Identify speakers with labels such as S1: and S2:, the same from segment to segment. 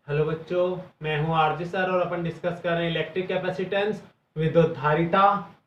S1: Hello बच्चों, मैं हूं आरजे सर और अपन डिस्कस कर रहे हैं इलेक्ट्रिक कैपेसिटेंस, विद्युत धारिता।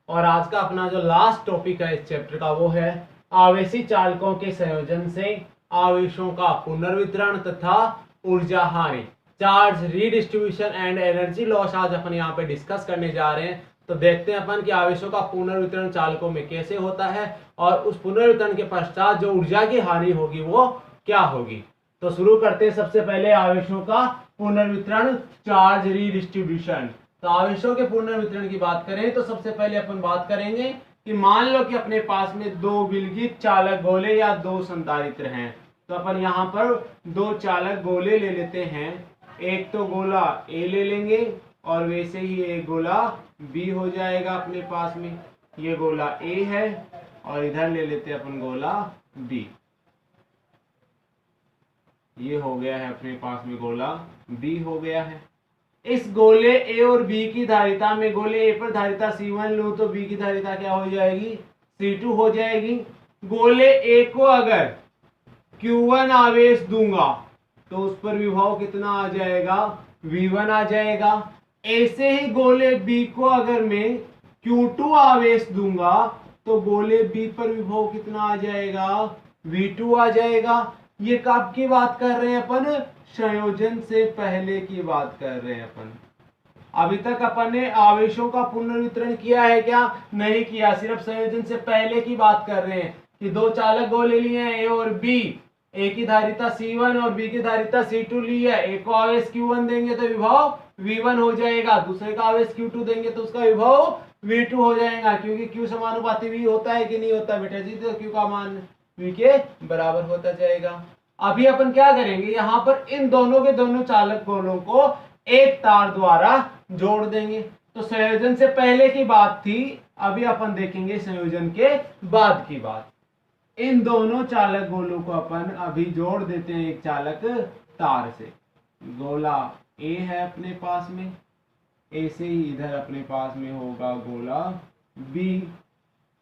S1: और आज का अपना जो लास्ट टॉपिक है इस चैप्टर का वो है आवेशी चालकों के संयोजन से आवेशों का पुनर्वितरण तथा ऊर्जा हानि, charge redistribution and energy loss. आज अपन यहाँ पे डिस्कस करने जा रहे हैं। तो देखते हैं अपन कि आवेशों का पुनर्वितरण चालकों में कैसे होता है और उस पुनर्वितरण के पश्चात जो ऊर्जा की हानि होगी वो क्या होगी। तो शुरू करते हैं सबसे पहले आवेशों का पुनर्वितरण, चार्ज रीडिस्ट्रीब्यूशन। तो आवेशों के पुनर्वितरण की बात करें तो सबसे पहले अपन बात करेंगे कि मान लो कि अपने पास में दो विलगित चालक गोले या दो संधारित्र हैं। तो अपन यहाँ पर दो चालक गोले ले लेते हैं। एक तो गोला ए ले लेंगे और वैसे ही एक गोला बी हो जाएगा अपने पास में। ये गोला ए है और इधर ले लेते हैं अपन गोला बी। ये हो गया है अपने पास में गोला बी हो गया है। इस गोले ए और बी की धारिता में गोले ए पर धारिता C1 लूं तो बी की धारिता क्या हो जाएगी, C2 हो जाएगी। गोले ए को अगर Q1 आवेश दूंगा तो उस पर विभव कितना आ जाएगा, V1 आ जाएगा। ऐसे ही गोले बी को अगर मैं Q2 आवेश दूंगा तो गोले बी पर विभव कितना आ जाएगा, V2 आ जाएगा। ये कब की बात कर रहे हैं अपन, संयोजन से पहले की बात कर रहे हैं अपन। अभी तक अपन ने आवेशों का पुनर्वितरण किया है क्या, नहीं किया, सिर्फ संयोजन से पहले की बात कर रहे हैं कि दो चालक गोले लिए हैं ए और बी। ए की धारिता C1 और बी की धारिता C2 ली है। ए को आवेश Q1 देंगे तो विभव V1 हो जाएगा, दूसरे का आवेश Q2 देंगे तो उसका विभव V2 हो जाएगा। क्योंकि Q समानुपाती V होता है कि नहीं होता बेटा जी, तो Q का मान V के बराबर होता जाएगा। अभी अपन क्या करेंगे, यहाँ पर इन दोनों के दोनों चालक गोलों को एक तार द्वारा जोड़ देंगे। तो संयोजन से पहले की बात थी, अभी अपन देखेंगे संयोजन के बाद की बात। इन दोनों चालक गोलों को अपन अभी जोड़ देते हैं एक चालक तार से। गोला ए है अपने पास में, ए से ही इधर अपने पास में होगा गोला बी।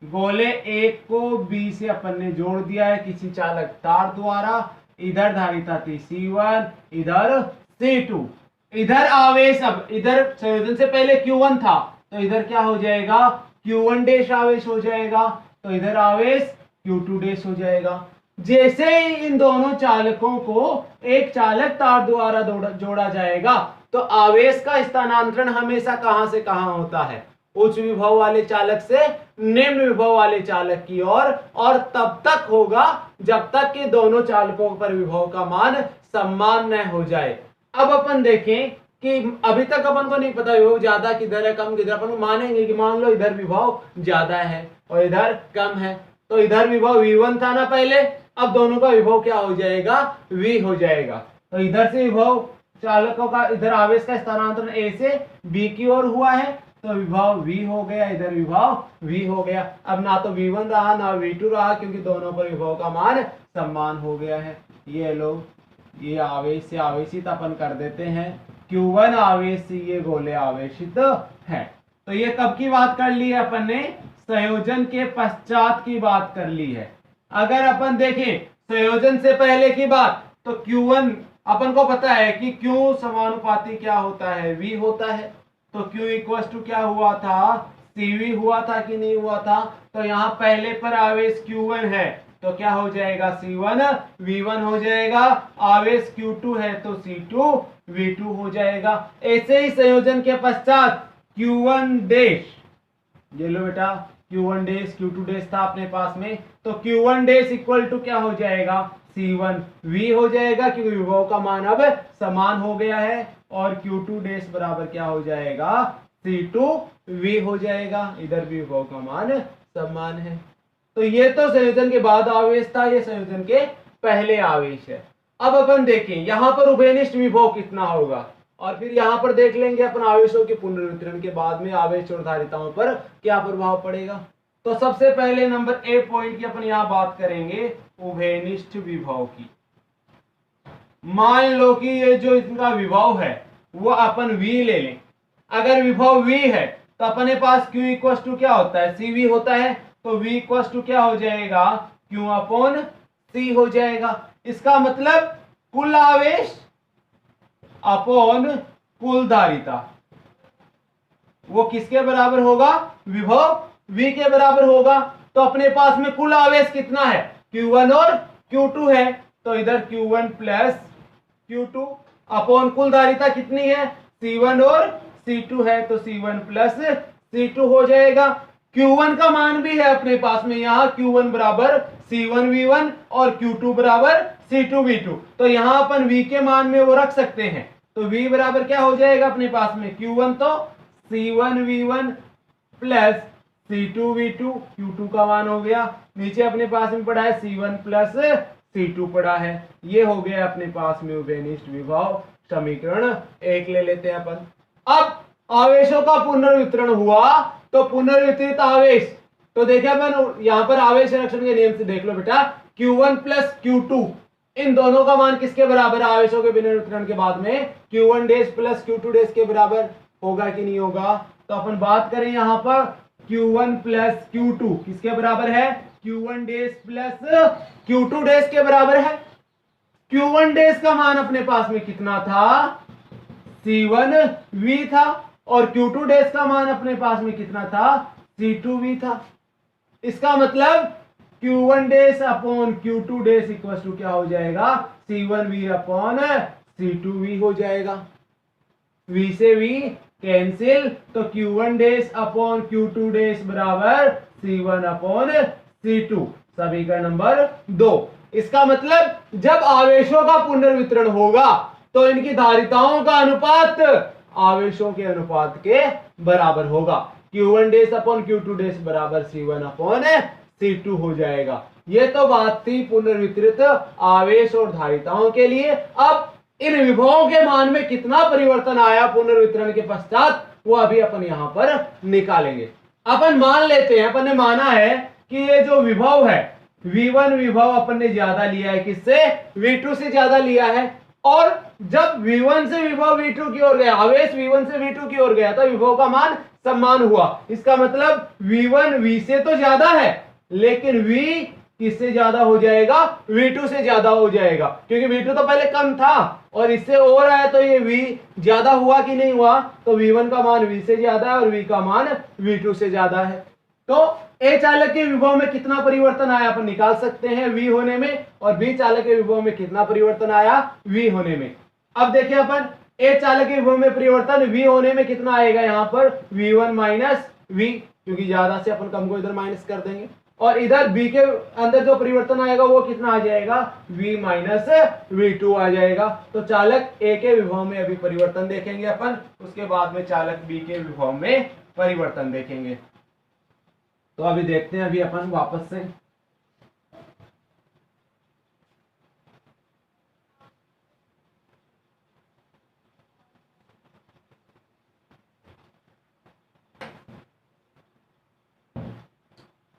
S1: गोले ए को बी से अपन ने जोड़ दिया है किसी चालक तार द्वारा। इधर धारिता थी C1, इधर C2। इधर आवेश, अब इधर संयोजन से पहले Q1 था तो इधर क्या हो जाएगा, Q1 डैश आवेश हो जाएगा। तो इधर आवेश Q2 डैश हो जाएगा। जैसे ही इन दोनों चालकों को एक चालक तार द्वारा जोड़ा जाएगा तो आवेश का स्थानांतरण हमेशा कहां से कहां होता है, उच्च विभव वाले चालक से निम्न विभव वाले चालक की ओर, और तब तक होगा जब तक कि दोनों चालकों पर विभव का मान समान न हो जाए। अब अपन देखें कि अभी तक अपन को नहीं पता विभव ज्यादा किधर है कम किधर, अपन मानेंगे कि मान लो इधर विभव ज्यादा है और इधर कम है। तो इधर विभव V1 था ना पहले, अब दोनों का विभव क्या हो जाएगा, V हो जाएगा। तो इधर से विभव चालकों का, इधर आवेश का स्थानांतरण A से B की ओर हुआ है तो विभव V हो गया, इधर विभव V हो गया। अब ना तो V1 रहा ना V2 रहा, क्योंकि दोनों पर विभव का मान समान हो गया है। ये लोग, ये आवेश से आवेशित अपन कर देते हैं। Q1 आवेश से ये गोले आवेशित है। तो ये कब की बात कर ली है अपन ने, संयोजन के पश्चात की बात कर ली है। अगर अपन देखें संयोजन से पहले की बात तो Q1 अपन को पता है कि Q समानुपाती क्या होता है, V होता है। तो Q इक्वल टू क्या हुआ था, CV हुआ था कि नहीं हुआ था। तो यहाँ पहले पर आवेश Q1 है तो क्या हो जाएगा, C1 V1 हो जाएगा। आवेश Q2 है तो C2 V2 हो जाएगा। ऐसे ही संयोजन के पश्चात Q1 डैश, ये लो बेटा, Q1 डैश Q2 डैश था अपने पास में, तो Q1 डैश इक्वल टू क्या हो जाएगा, C1 V हो जाएगा, क्योंकि विभव का मान अब समान हो गया है। और Q2 डैश बराबर क्या हो जाएगा, C2 V हो जाएगा, इधर भी विभव का मान समान है। तो ये तो संयोजन के बाद आवेश था, ये संयोजन के पहले आवेश है। अब अपन देखें यहां पर उभयनिष्ठ विभव कितना होगा, और फिर यहां पर देख लेंगे अपन आवेशों के पुनर्वितरण के बाद में आवेश और धारिताओं पर क्या प्रभाव पड़ेगा। तो सबसे पहले नंबर ए पॉइंट की अपन यहां बात करेंगे उभयनिष्ठ विभव की। मान लो कि ये जो इनका विभव है वो अपन V ले लें। अगर विभव V है तो अपने पास Q इक्वल टू क्या होता है, CV होता है। तो V इक्वल टू क्या हो जाएगा, Q अपॉन C हो जाएगा। इसका मतलब कुल आवेश अपॉन कुल धारिता, वो किसके बराबर होगा? विभव V के बराबर होगा। तो अपने पास में कुल आवेश कितना है? Q1 और Q2 है, तो इधर Q1 प्लस Q2 अपॉन कुल धारिता कितनी है? C1 और C2 है, तो C1 प्लस C2 हो जाएगा। Q1 का मान भी है अपने पास में, यहाँ Q1 बराबर C1V1 और Q2 बराबर C2V2, तो यहाँ अपन V के मान में वो रख सकते हैं। तो V बराबर क्या हो जाएगा अपने पास में? Q1 तो C1V1 प्लस C2V2, Q2 का मान हो गया, नीचे अपने पास में पड़ा है C1 प्लस C2 पड़ा है। ये हो गया अपने पास में उभयनिष्ठ विभव समीकरण 1 ले लेते हैं अपन। अब आवेशों का पुनर्वितरण हुआ, तो पुनर्वितरित आवेश, तो देखिए अपन यहाँ पर आवेश संरक्षण के नियम से देख लो बेटा, Q1 प्लस Q2 इन दोनों का मान किसके बराबर है? आवेशों के पुनर्वितरण के बाद में Q1 dash plus Q2 dash के बराबर होगा कि नहीं होगा? तो अपन बात करें यहाँ पर Q1 प्लस Q2 किसके बराबर है? Q1 dash plus Q2 dash के बराबर है। Q1 डैश का मान अपने पास में कितना था? C1V था, और Q2 डैश का मान अपने पास में कितना था? C2V था। इसका मतलब Q1 dash upon Q2 dash equal to क्या हो जाएगा? C1V अपॉन C2V हो जाएगा। V से V कैंसिल, तो Q1 dash upon Q2 dash बराबर C1 अपॉन C2, समीकरण नंबर 2। इसका मतलब जब आवेशों का पुनर्वितरण होगा तो इनकी धारिताओं का अनुपात आवेशों के अनुपात के बराबर होगा। Q1 dash upon Q2 dash बराबर C1 अपॉन C2 हो जाएगा। ये तो बात थी पुनर्वितरित आवेश और धारिताओं के लिए। अब इन विभवों के मान में कितना परिवर्तन आया पुनर्वितरण के पश्चात, वो अभी अपन यहां पर निकालेंगे। अपन मान लेते हैं, अपन ने माना है कि ये जो विभव है V1 विभव अपन ने ज्यादा लिया है, किससे? V2 से ज्यादा लिया है। और जब V1 से विभव V2 की ओर गया, आवेश V1 से V2 की ओर गया, तो विभव का मान समान हुआ। इसका मतलब V1 V से तो ज्यादा है, लेकिन V किससे ज्यादा हो जाएगा? V2 से ज्यादा हो जाएगा, क्योंकि V2 तो पहले कम था और इससे और आया, तो ये V ज्यादा हुआ कि नहीं हुआ? तो V1 का मान V से ज्यादा है और V का मान V2 से ज्यादा है। तो A चालक के विभव में कितना परिवर्तन आया अपन निकाल सकते हैं V होने में, और B चालक के विभव में कितना परिवर्तन आया V होने में। अब देखिए अपन A चालक के विभव में परिवर्तन V होने में कितना आएगा? यहाँ पर V1 माइनस V, क्योंकि ज्यादा से अपन कम को इधर माइनस कर देंगे, और इधर B के अंदर जो परिवर्तन आएगा वो कितना आ जाएगा? V माइनस V2 आ जाएगा। तो चालक A के विभव में अभी परिवर्तन देखेंगे अपन, उसके बाद में चालक B के विभव में परिवर्तन देखेंगे। तो अभी देखते हैं अभी अपन वापस से।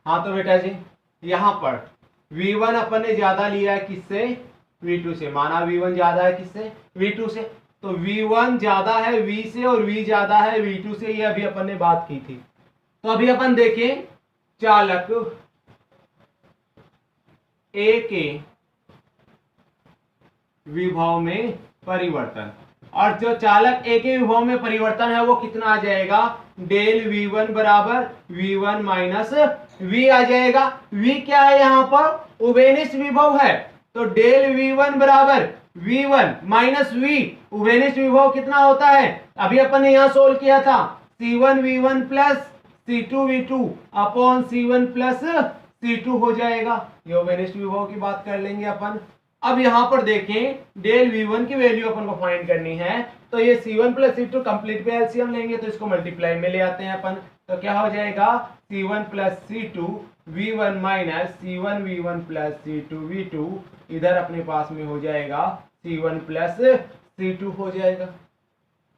S1: हाँ तो बेटा जी यहां पर V1 अपन ने ज्यादा लिया है किससे? V2 से। माना V1 ज्यादा है किससे? V2 से। तो V1 ज्यादा है V से और V ज्यादा है V2 से, ये अभी अपन ने बात की थी। तो अभी अपन देखें चालक A के विभव में परिवर्तन, और जो चालक A के विभव में परिवर्तन है वो कितना आ जाएगा? डेल V1 बराबर V1 माइनस V आ जाएगा। V क्या है? यहाँ पर उभयनिष्ठ विभव है, तो डेल V1 बराबर V1 माइनस V। उभयनिष्ठ विभव कितना होता है? अभी अपन ने यहाँ सोल्व किया था, C1V1 plus C2V2 upon C1 plus C2 हो जाएगा। ये उभयनिष्ठ विभव की बात कर लेंगे अपन। अब यहां पर देखें डेल V1 की वैल्यू अपन को फाइंड करनी है, तो ये C1 प्लस C2 कंप्लीट पे एलसीएम लेंगे, तो इसको मल्टीप्लाई में ले आते हैं अपन। तो क्या हो जाएगा? C1 plus C2 V1 minus C1 V1 plus C2 V2, इधर अपने पास में हो जाएगा C1 प्लस C2 हो जाएगा।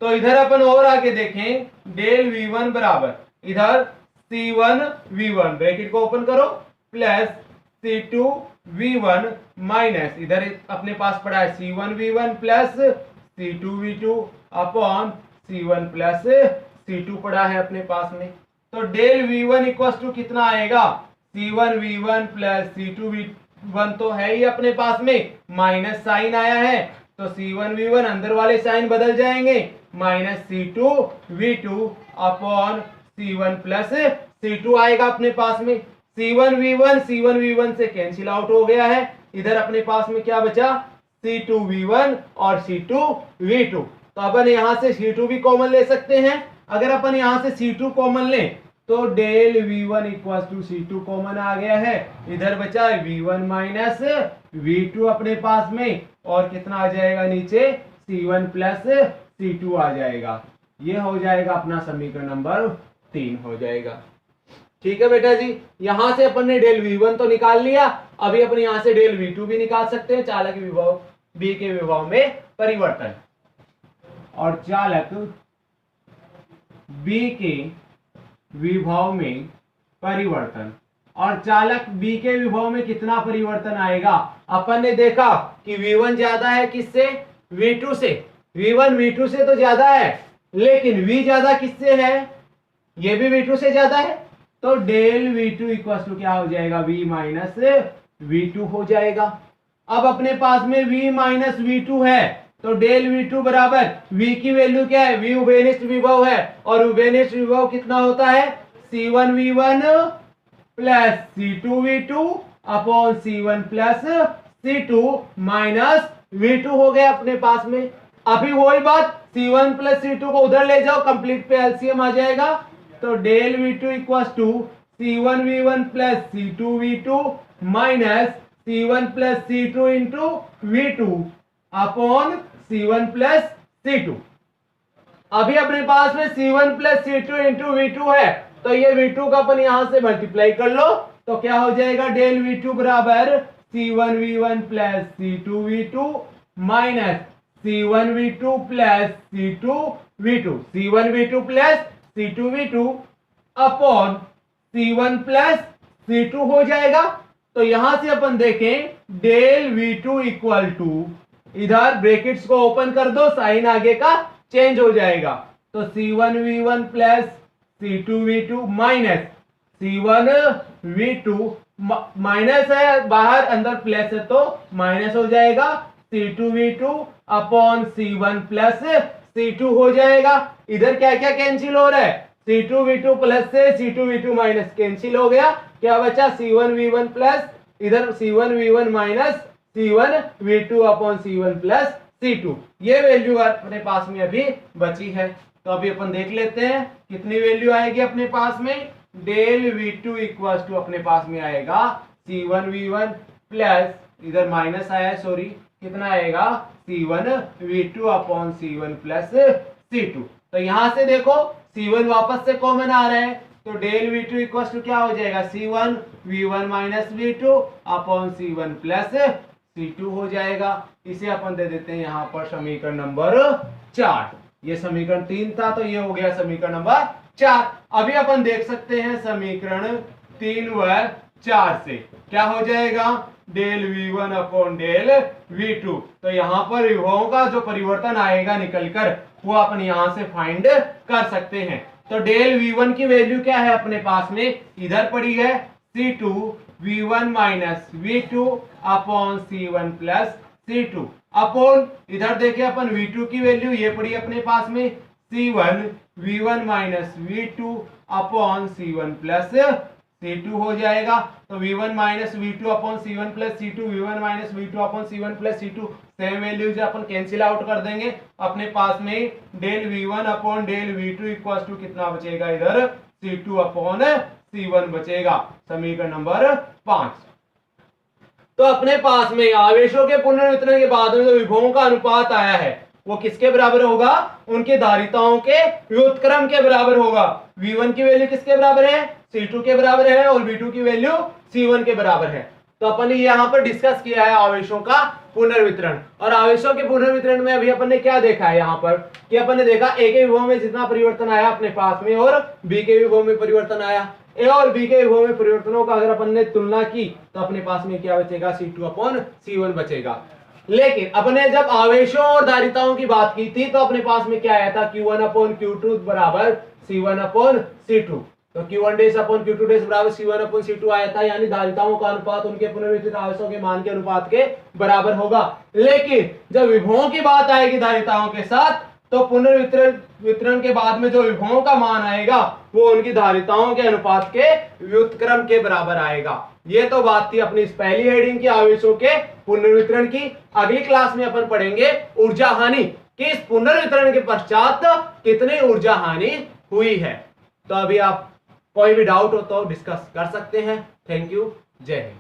S1: तो इधर अपन और आगे देखें डेल V1 बराबर इधर C1 V1 ब्रैकेट को ओपन करो प्लस C2 V1 माइनस इधर अपने पास पड़ा है C1 V1 plus C2 V2 upon C1 plus C2 पड़ा है अपने पास में। तो डेल V1 इक्वल टू कितना आएगा? C1 V1 plus C2 V1 तो है ही अपने पास में, माइनस साइन आया है, तो C1V1 अंदर वाले साइन बदल जाएंगे, minus C2V2 upon C1 plus C2 आएगा अपने पास में। C1V1 से कैंसिल आउट हो गया है, इधर अपने पास में क्या बचा, C2V1 और C2V2। तो अपन यहां से C2 भी कॉमन ले सकते हैं। अगर अपन यहां से C2 कॉमन लें तो del V1 equal to C2 common आ गया है, इधर बचा V1 माइनस V2 अपने पास में, और कितना आ जाएगा नीचे, C1 प्लस C2 आ जाएगा। ये हो जाएगा अपना समीकरण नंबर 3 हो जाएगा। ठीक है बेटा जी, यहां से अपन ने डेल V1 तो निकाल लिया, अभी अपन यहां से डेल V2 भी निकाल सकते हैं, चालक विभव B के विभव में परिवर्तन। और चालक B के विभव में परिवर्तन, और चालक B के विभव में कितना परिवर्तन आएगा। अपन ने देखा कि V1 ज्यादा है किससे, V2 से। V1 V2 से तो ज्यादा है, लेकिन V ज्यादा किससे है, ये भी V2 से ज्यादा है, तो डेल V2 इक्वल टू क्या हो जाएगा, V माइनस V2 हो जाएगा। अब अपने पास में V माइनस V2 है, तो डेल V2 बराबर V की वैल्यू क्या है, V उभयनिष्ठ विभव है, और उभयनिष्ठ विभव कितना होता है, C1V1 plus C2V2 upon C1 plus C2 minus V2 हो गया अपने पास में। अभी वही बात, C1 प्लस C2 को उधर ले जाओ, कंप्लीट पे एलसीएम आ जाएगा, तो del V2 equal to C1V1 plus C2V2 minus C1 plus C2 into V2 upon C1 plus C2। अभी अपने पास में C1 plus C2 into V2 है, तो ये V2 का अपन यहां से मल्टीप्लाई कर लो, तो क्या हो जाएगा, डेल V2 बराबर C1V1 plus C2V2 minus C1V2 plus C2V2, C1V2 plus C2V2 upon C1 plus C2 हो जाएगा। तो यहां से अपन देखें डेल V2 इक्वल टू, इधर ब्रैकेट्स को ओपन कर दो, साइन आगे का चेंज हो जाएगा, तो C1V1 plus C2V2 minus C1V2 minus है बाहर, अंदर प्लस है तो माइनस हो जाएगा, C2V2 upon C1 plus C2 हो जाएगा। इधर क्या क्या कैंसिल हो रहा है, C2V2 प्लस से C2V2 माइनस कैंसिल हो गया, क्या बचा C1V1 प्लस, इधर C1V1 minus C1V2 upon C1 plus C2, ये वैल्यू अपने पास में अभी बची है। तो अभी अपन देख लेते हैं कितनी वैल्यू आएगी अपने पास में, डेल V2 इक्वल टू अपने पास में आएगा C1V1 प्लस, इधर माइनस आया है सॉरी, कितना आएगा C1V2 upon C1 plus C2। तो यहां से देखो C1 वापस से कॉमन आ रहा है, तो डेल V2 इक्वल टू क्या हो जाएगा, C1V1 minus V2 upon C1 plus C2 हो जाएगा। इसे अपन दे देते हैं यहां पर समीकरण नंबर 4। ये समीकरण 3 था, तो ये हो गया समीकरण नंबर 4। अभी अपन देख सकते हैं समीकरण 3 व 4 से क्या हो जाएगा, del V1 upon del V2। तो यहां पर विभवों का जो परिवर्तन आएगा निकलकर, वो अपन यहां से फाइंड कर सकते हैं। तो डेल V1 की वैल्यू क्या है अपने पास में, इधर पड़ी है C2V1 minus V2 upon C1 plus C2 upon, इधर देखिए अपन V2 की वैल्यू ये पड़ी अपने पास में C1V1 minus V2 upon C1 plus C2 हो जाएगा। तो V1 minus V2 upon C1 plus C2, V1 minus V2 upon C1 plus C2, same values अपन कैंसिल आउट कर देंगे। अपने पास में del V1 upon del V2 equal to कितना बचेगा, इधर C2 अपॉन C1 बचेगा, समीकरण नंबर 5। तो अपने पास में आवेशों के पुनर्वितरण के बाद में जो विभवों का अनुपात आया है वो किसके बराबर होगा, उनके धारिताओं के व्युत्क्रम के बराबर होगा। V1 की वैल्यू किसके बराबर है, C2 के बराबर है, और V2 की वैल्यू C1 के बराबर है। तो अपन ने यहाँ पर डिस्कस किया है आवेशों का पुनर्वितरण, और आवेशों के पुनर्वितरण में अभी अपन ने क्या देखा है यहाँ पर, कि अपन ने देखा A के विभव में जितना परिवर्तन आया अपने पास में, और B के विभव में परिवर्तन आया। A और B के विभव में परिवर्तनों का अगर अपन ने तुलना की तो अपने पास में क्या बचेगा, C2 अपॉन C1 बचेगा। लेकिन अपने जब आवेशों और धारिताओं की बात की थी तो अपने पास में क्या आया था, Q1 अपॉन Q2 बराबर C1 अपॉन C2। तो Q1 dash upon Q2 dash बराबर C1 अपॉन C2 आया था, यानी धारिताओं का अनुपात उनके पुनर्वितरित आवेशों के मान के अनुपात के बराबर होगा। लेकिन जब विभवों की बात आएगी धारिताओं के साथ, तो पुनर्वितरण के बाद में जो विभवों का मान आएगा वो उनकी धारिताओं के अनुपात के व्युत्क्रम के बराबर आएगा। ये तो बात थी अपनी इस पहली हेडिंग की, आवेशों के पुनर्वितरण की। अगली क्लास में अपन पढ़ेंगे ऊर्जा हानि, कि इस पुनर्वितरण के पश्चात कितनी ऊर्जा हानि हुई है। तो अभी आप कोई भी डाउट हो तो डिस्कस कर सकते हैं। थैंक यू, जय हिंद।